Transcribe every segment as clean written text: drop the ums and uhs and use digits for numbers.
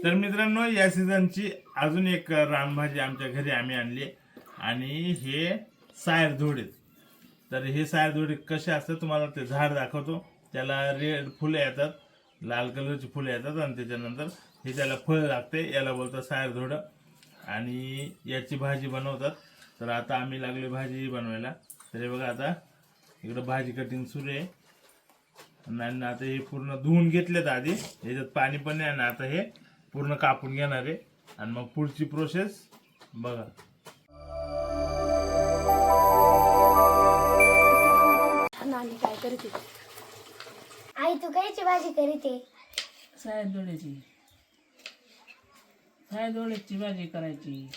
तर मित्रांनो, या सीझनची अजून एक रानभाजी आमच्या घरी आम्ही आणली आणि हे सायर धोडे. तर हे सायर धोडे कसे असतात तुम्हाला ते झाड दाखवतो. त्याला रेड फुले येतात, लाल कलरची फुले येतात आणि त्याच्यानंतर हे त्याला फळ लागते, याला बोलतात सायर धोडं. आणि याची भाजी बनवतात. तर आता आम्ही लागलो भाजी बनवायला. तर हे बघा, आता इकडं भाजी कटिंग सुरू आहे आणि आता हे पूर्ण धुवून घेतलेत आधी, याच्यात पाणी पण नाही. आणि आता हे पूर्ण कापून घेणार आहे आणि मग पुढची प्रोसेस बघा. नानी काय करते? आई तू कायची भाजी करते? सायदोड्याची भाजी करायची.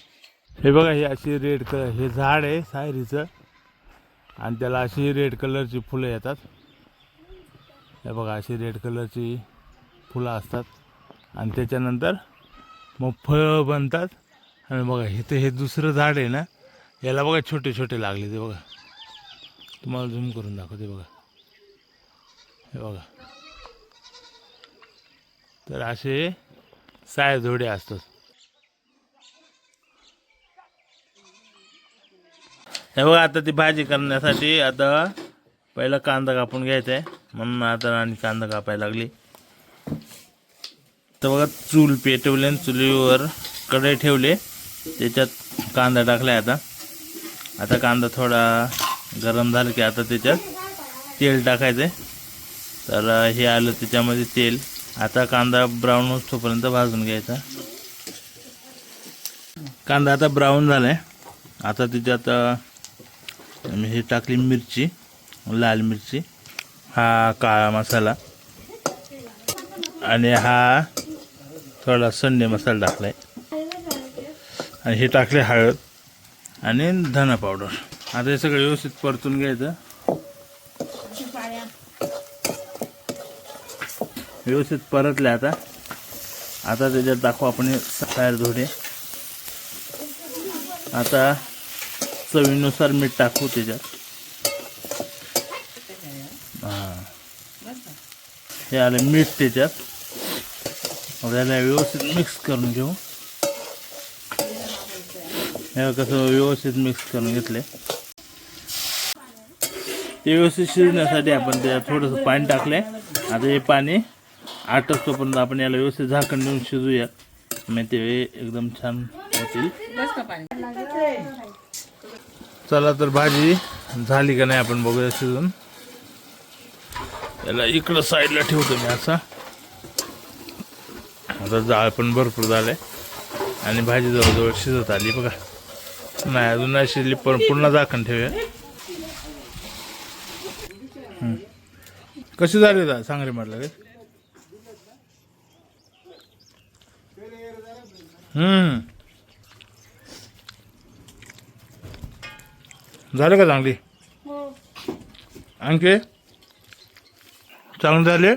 हे बघा, हे अशी रेड कलर हे झाड आहे सायरीचं आणि त्याला अशी रेड कलरची फुलं येतात. हे बघा, अशी रेड कलरची फुलं असतात आणि त्याच्यानंतर मग फळं बनतात. आणि बघा इथं हे दुसरं झाड आहे ना, याला बघा छोटे छोटे लागले ते बघा. तुम्हाला झूम करून दाखवते बघा. हे बघा, तर असे सायझोडे असतात. हे बघा, आता ती भाजी करण्यासाठी आता पहिला कांदा कापून घ्यायचा आहे म्हणून आता आणि कांदा कापायला लागली. तर बघा, चूल पेटवले आणि चुलीवर कढई ठेवले, त्याच्यात कांदा टाकला. आता कांदा थोडा गरम झाला की आता त्याच्यात तेल टाकायचं आहे. तर हे आलं त्याच्यामध्ये तेल. आता कांदा ब्राऊन होईपर्यंत भाजून घ्यायचा. कांदा आता ब्राऊन झाला आहे. आता त्याच्यात हे टाकली मिरची, लाल मिरची, हा काळा मसाला आणि हा थोडा संडे मसाला टाकलाय आणि हे टाकले हळद आणि धना पावडर. आता हे सगळं व्यवस्थित परतून घ्यायचं. व्यवस्थित परतले. आता त्याच्यात टाकू आपण हे सायर धोडे. आता चवीनुसार मीठ टाकू त्याच्यात. हे आलं मीठ त्याच्यात. याला व्यवस्थित मिक्स करून घेऊ. हे कसं व्यवस्थित मिक्स करून घेतले. ते व्यवस्थित शिजण्यासाठी आपण त्याच्यात थोडंसं पाणी टाकले. आता हे पाणी आटतोपर्यंत आपण याला व्यवस्थित झाकण देऊन शिजूया. मग ते एकदम छान होतील. चला, तर भाजी झाली का नाही आपण बघूया शिजून. याला इकडं साईडला ठेवतो मी असं. आता जाळ पण भरपूर झालंय आणि भाजी जवळजवळ शिजत आली बघा. नाही अजून नाही शिजली, पण पुन्हा झाकण ठेवूया. कशी झाली दा सांग रे म्हटलं रे. झालं का चांगली? आणखी चांगले झाले.